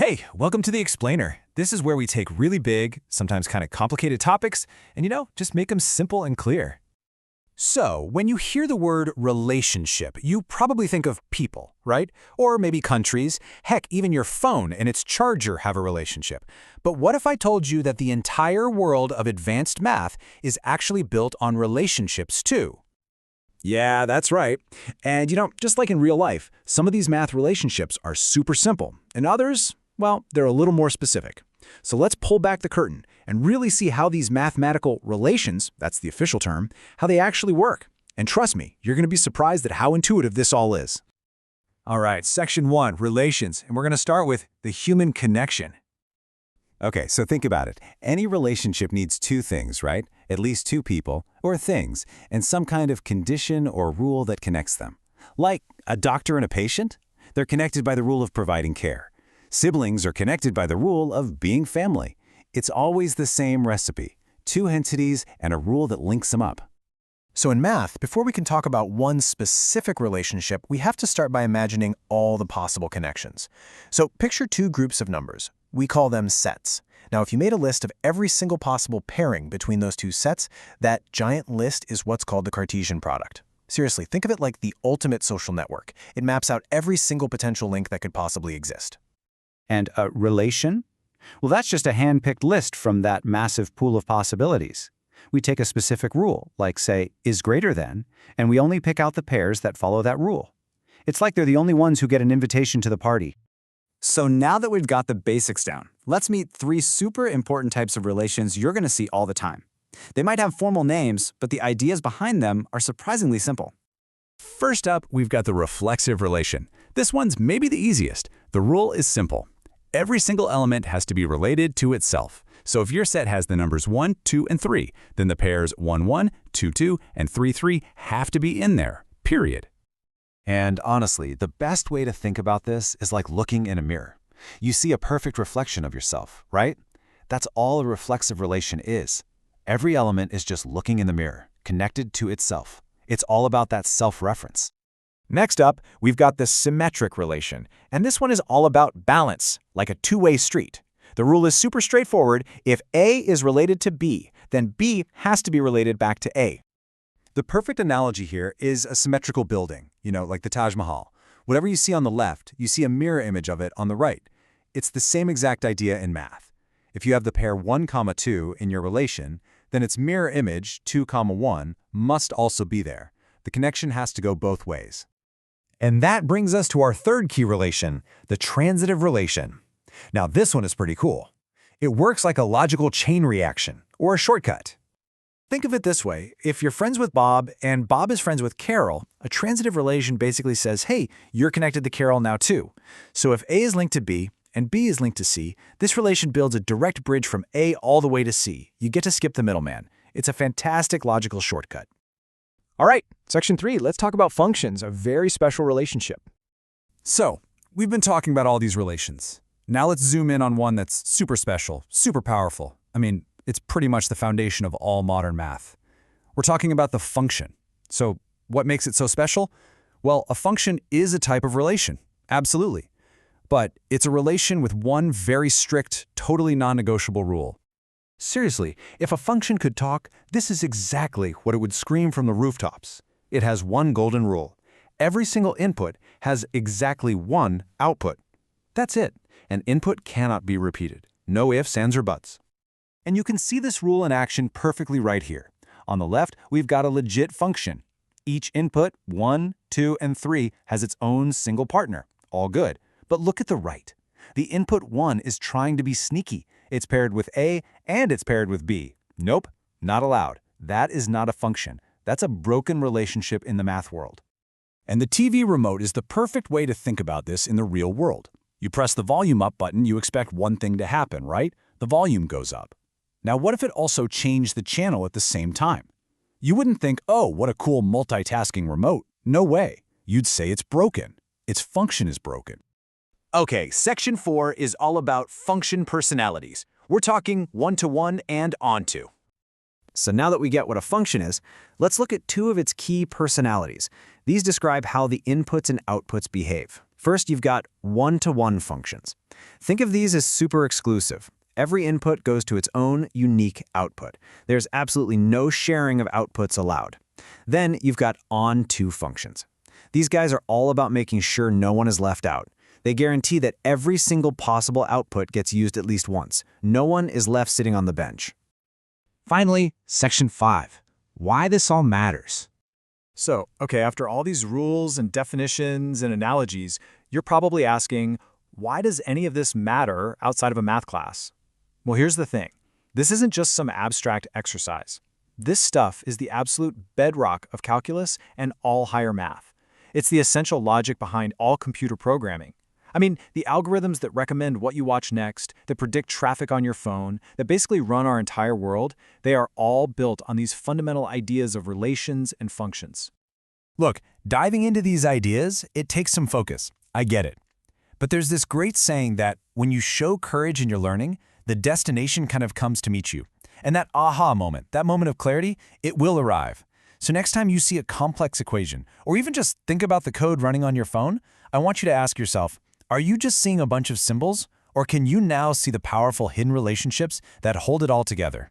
Hey, welcome to The Explainer. This is where we take really big, sometimes kind of complicated topics, and just make them simple and clear. So, when you hear the word relationship, you probably think of people, right? Or maybe countries. Heck, even your phone and its charger have a relationship. But what if I told you that the entire world of advanced math is actually built on relationships too? Yeah, that's right. And just like in real life, some of these math relationships are super simple, and others, well, they're a little more specific. So let's pull back the curtain and really see how these mathematical relations, that's the official term, how they actually work. And trust me, you're going to be surprised at how intuitive this all is. All right, section 1, relations, and we're going to start with the human connection. Okay, so think about it. Any relationship needs two things, right? At least two people, or things, and some kind of condition or rule that connects them. Like a doctor and a patient? They're connected by the rule of providing care. Siblings are connected by the rule of being family. It's always the same recipe. Two entities and a rule that links them up. So in math, before we can talk about one specific relationship, we have to start by imagining all the possible connections. So picture two groups of numbers. We call them sets. Now, if you made a list of every single possible pairing between those two sets, that giant list is what's called the Cartesian product. Seriously, think of it like the ultimate social network. It maps out every single potential link that could possibly exist. And a relation? Well, that's just a hand-picked list from that massive pool of possibilities. We take a specific rule, like, say, is greater than, and we only pick out the pairs that follow that rule. It's like they're the only ones who get an invitation to the party. So now that we've got the basics down, let's meet 3 super important types of relations you're going to see all the time. They might have formal names, but the ideas behind them are surprisingly simple. First up, we've got the reflexive relation. This one's maybe the easiest. The rule is simple. Every single element has to be related to itself. So if your set has the numbers 1, 2, and 3, then the pairs 1, 1, 2, 2, and 3, 3 have to be in there, period. And honestly, the best way to think about this is like looking in a mirror. You see a perfect reflection of yourself, right? That's all a reflexive relation is. Every element is just looking in the mirror, connected to itself. It's all about that self-reference. Next up, we've got the symmetric relation, and this one is all about balance, like a two-way street. The rule is super straightforward. If A is related to B, then B has to be related back to A. The perfect analogy here is a symmetrical building, like the Taj Mahal. Whatever you see on the left, you see a mirror image of it on the right. It's the same exact idea in math. If you have the pair 1, 2 in your relation, then its mirror image 2, 1 must also be there. The connection has to go both ways. And that brings us to our third key relation, the transitive relation. Now, this one is pretty cool. It works like a logical chain reaction, or a shortcut. Think of it this way. If you're friends with Bob and Bob is friends with Carol, a transitive relation basically says, hey, you're connected to Carol now too. So if A is linked to B and B is linked to C, this relation builds a direct bridge from A all the way to C. You get to skip the middleman. It's a fantastic logical shortcut. All right, section 3, let's talk about functions, a very special relationship. So, we've been talking about all these relations. Now let's zoom in on one that's super special, super powerful. It's pretty much the foundation of all modern math. We're talking about the function. So what makes it so special? Well, a function is a type of relation, absolutely. But it's a relation with one very strict, totally non-negotiable rule. Seriously, if a function could talk, this is exactly what it would scream from the rooftops. It has one golden rule. Every single input has exactly one output. That's it. An input cannot be repeated. No ifs, ands, or buts. And you can see this rule in action perfectly right here. On the left, we've got a legit function. Each input, 1, 2, and 3, has its own single partner. All good. But look at the right. The input 1 is trying to be sneaky. It's paired with A and it's paired with B. Nope, not allowed. That is not a function. That's a broken relationship in the math world. And the TV remote is the perfect way to think about this in the real world. You press the volume up button, you expect one thing to happen, right? The volume goes up. Now, what if it also changed the channel at the same time? You wouldn't think, oh, what a cool multitasking remote. No way. You'd say it's broken. Its function is broken. Okay, section 4 is all about function personalities. We're talking one-to-one and onto. So now that we get what a function is, let's look at 2 of its key personalities. These describe how the inputs and outputs behave. First, you've got one-to-one functions. Think of these as super exclusive. Every input goes to its own unique output. There's absolutely no sharing of outputs allowed. Then you've got on-to functions. These guys are all about making sure no one is left out. They guarantee that every single possible output gets used at least once. No one is left sitting on the bench. Finally, Section 5. Why this all matters. So, okay, after all these rules and definitions and analogies, you're probably asking, why does any of this matter outside of a math class? Well, here's the thing. This isn't just some abstract exercise. This stuff is the absolute bedrock of calculus and all higher math. It's the essential logic behind all computer programming. I mean, the algorithms that recommend what you watch next, that predict traffic on your phone, that basically run our entire world, they are all built on these fundamental ideas of relations and functions. Look, diving into these ideas, it takes some focus. I get it. But there's this great saying that when you show courage in your learning, the destination kind of comes to meet you. And that aha moment, that moment of clarity, it will arrive. So next time you see a complex equation, or even just think about the code running on your phone, I want you to ask yourself, are you just seeing a bunch of symbols, or can you now see the powerful hidden relationships that hold it all together?